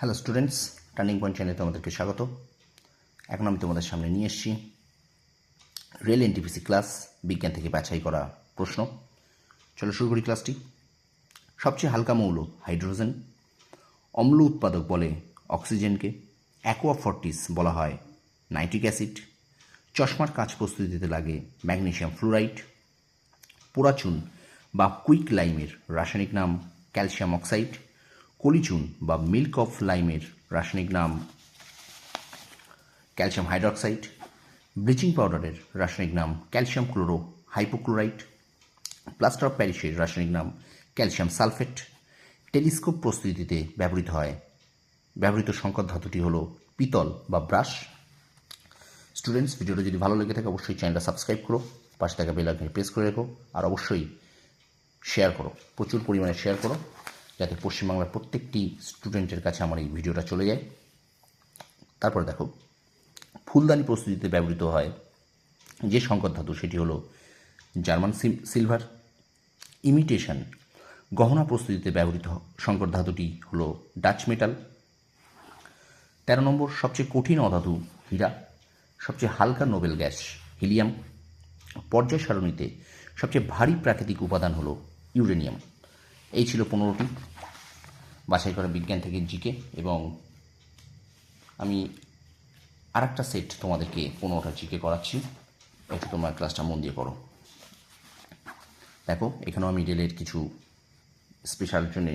Hello students, turning point চ্যানেলে তোমাদেরকে স্বাগত। এখন আমি তোমাদের সামনে নিয়ে এসেছি রেল এনটিপিসি ক্লাস বিজ্ঞান থেকে বাছাই করা প্রশ্ন। চলো শুরু করি ক্লাসটি। সবচেয়ে হালকা মৌল হাইড্রোজেন, অম্ল উৎপাদক বলে অক্সিজেনকে, অ্যাকোয়া ফর্টিস বলা হয় নাইট্রিক অ্যাসিড, চশমার কাঁচ প্রস্তুতিতে লাগে ম্যাগনেসিয়াম ফ্লোরাইড, পোড়াচুন বা কুইক লাইমের রাসায়নিক নাম ক্যালসিয়াম অক্সাইড, কলিচুন বা মিল্ক অফ লাইমের রাসায়নিক নাম ক্যালসিয়াম হাইড্রক্সাইড, ব্লিচিং পাউডারের রাসায়নিক নাম calcium chloro hypochlorite, plaster of প্যারিসের রাসায়নিক নাম ক্যালসিয়াম সালফেট। টেলিস্কোপ প্রস্তুতিতে ব্যবহৃত সংকর ধাতুটি হলো পিতল বা ব্রাশ। স্টুডেন্টস, ভিডিওটা যদি ভালো লেগে থাকে অবশ্যই চ্যানেলটা সাবস্ক্রাইব করো, পাশে থাকা বেল আইকনে প্রেস করে রেখো, আর অবশ্যই শেয়ার করো, প্রচুর পরিমাণে শেয়ার করো, যাতে পশ্চিমবাংলার প্রত্যেকটি স্টুডেন্টের কাছে আমার এই ভিডিওটা চলে যায়। তারপরে দেখো, ফুলদানি প্রস্তুতিতে ব্যবহৃত হয় যে সংকর ধাতু সেটি হলো জার্মান সিলভার। ইমিটেশন গহনা প্রস্তুতিতে ব্যবহৃত সংকর ধাতুটি হলো ডাচ মেটাল। 13 নম্বর, সবচেয়ে কঠিন অধাতু হীরা। সবচেয়ে হালকা নোবেল গ্যাস হিলিয়াম। পর্যায় সারণীতে সবচেয়ে ভারী প্রাকৃতিক উপাদান হলো ইউরেনিয়াম। এই ছিল 15টি বাছাই করা বিজ্ঞান থেকে জিকে, এবং আমি আর একটা সেট তোমাদেরকে 15টা জিকে করাচ্ছি, একটু তোমরা ক্লাসটা মন দিয়ে করো। দেখো, এখানেও আমি রেলের কিছু স্পেশাল জন্যে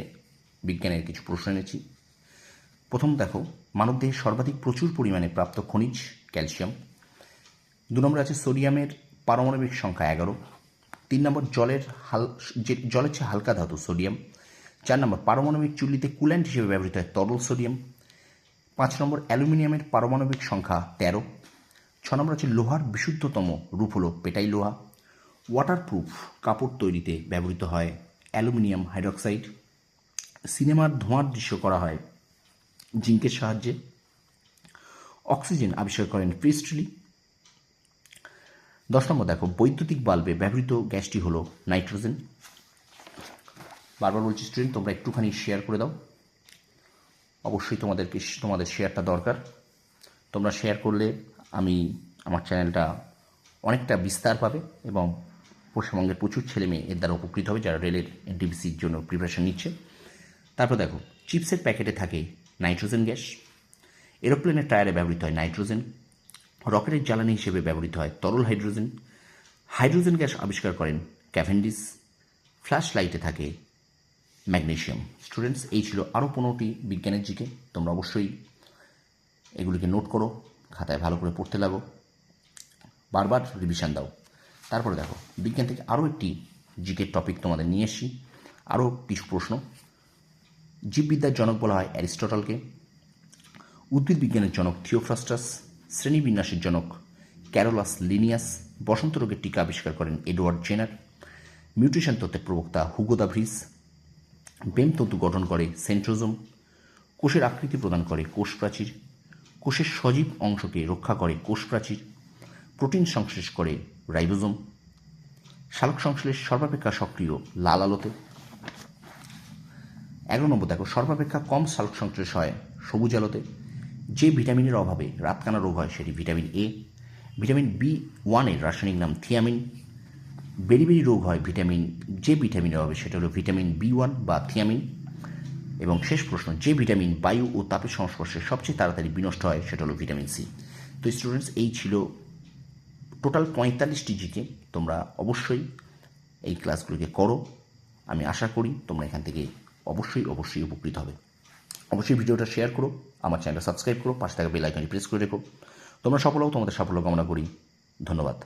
বিজ্ঞানের কিছু প্রশ্ন এনেছি। প্রথম দেখো, মানবদেহে সর্বাধিক প্রচুর পরিমাণে প্রাপ্ত খনিজ ক্যালসিয়াম। 2 নম্বর আছে সোডিয়ামের পারমাণবিক সংখ্যা 11। 3 নম্বর, জলের চেয়ে হালকা ধাতু সোডিয়াম। 4 নম্বর, পারমাণবিক চুল্লিতে কুল্যান্ট হিসেবে ব্যবহৃত হয় তরল সোডিয়াম। 5 নম্বর, অ্যালুমিনিয়ামের পারমাণবিক সংখ্যা 13। 6 নম্বর আছে লোহার বিশুদ্ধতম রূপ হলো পেটাই লোহা। ওয়াটারপ্রুফ কাপড় তৈরিতে ব্যবহৃত হয় অ্যালুমিনিয়াম হাইড্রক্সাইড। সিনেমার ধোঁয়ার দৃশ্য করা হয় জিঙ্কের সাহায্যে। অক্সিজেন আবিষ্কার করেন প্রিস্টলি। 10 নম্বর দেখো, বৈদ্যুতিক বাল্বে ব্যবহৃত গ্যাসটি হলো নাইট্রোজেন। বারবার বলছি স্টুডেন্ট, তোমরা একটুখানি শেয়ার করে দাও, অবশ্যই তোমাদের শেয়ারটা দরকার। তোমরা শেয়ার করলে আমার চ্যানেলটা অনেকটা বিস্তার পাবে, এবং পশ্চিমবঙ্গের প্রচুর ছেলে মেয়ে এর দ্বারা উপকৃত হবে যারা রেলের এনটিপিসির জন্য প্রিপারেশন নিচ্ছে। তারপর দেখো, চিপসের প্যাকেটে থাকে নাইট্রোজেন গ্যাস। এরোপ্লেনের টায়ারে ব্যবহৃত হয় নাইট্রোজেন। রকেটের জ্বালানি হিসেবে ব্যবহৃত হয় তরল হাইড্রোজেন। হাইড্রোজেন গ্যাস আবিষ্কার করেন ক্যাভেন্ডিস। ফ্ল্যাশ লাইটে থাকে ম্যাগনেসিয়াম। স্টুডেন্টস, এই ছিল আরও 15টি বিজ্ঞানের জিকে। তোমরা অবশ্যই এগুলিকে নোট করো, খাতায় ভালো করে পড়তে লাগো, বারবার রিভিশন দাও। তারপরে দেখো, বিজ্ঞান থেকে আরও একটি জিকের টপিক তোমাদের নিয়ে এসেছি, আরও কিছু প্রশ্ন। জীববিদ্যার জনক বলা হয় অ্যারিস্টটলকে। উদ্ভিদ বিজ্ঞানের জনক থিওফ্রাস্টাস। শ্রেণীবিন্যাসের জনক ক্যারোলাস লিনিয়াস। বসন্ত রোগের টিকা আবিষ্কার করেন এডওয়ার্ড জেনার। মিউটেশন তত্ত্বের প্রবক্তা হুগো দা ভ্রিস। বেমতন্তু গঠন করে সেন্ট্রোজোম। কোষের আকৃতি প্রদান করে কোষ প্রাচীর। কোষের সজীব অংশকে রক্ষা করে কোষ প্রাচীর। প্রোটিন সংশ্লেষ করে রাইবোজোম। সালোক সংশ্লেষ সর্বাপেক্ষা সক্রিয় লাল আলোতে। 11 নম্বর দেখো, সর্বাপেক্ষা কম সালোক সংশ্লেষ হয় সবুজ আলোতে। যে ভিটামিনের অভাবে রাতকানা রোগ হয় সেটি ভিটামিন এ। ভিটামিন B1 এর রাসায়নিক নাম থিয়ামিন। বেরিবেরি রোগ হয় যে ভিটামিনের অভাবে সেটা হলো ভিটামিন B1 বা থিয়ামিন। এবং শেষ প্রশ্ন, যে ভিটামিন বায়ু ও তাপের সংস্পর্শে সবচেয়ে তাড়াতাড়ি বিনষ্ট হয় সেটা হলো ভিটামিন সি। তো স্টুডেন্টস, এই ছিল টোটাল 45টি জিকে। তোমরা অবশ্যই এই ক্লাসগুলিকে করো, আমি আশা করি তোমরা এখান থেকে অবশ্যই উপকৃত হবে। অবশ্যই ভিডিওটা শেয়ার করো, আমার চ্যানেলটা সাবস্ক্রাইব করো, পাশে থাকা বেল আইকনটি প্রেস করে রেখো। তোমরা সফল হও, তোমাদের সাফল্য কামনা করি। ধন্যবাদ।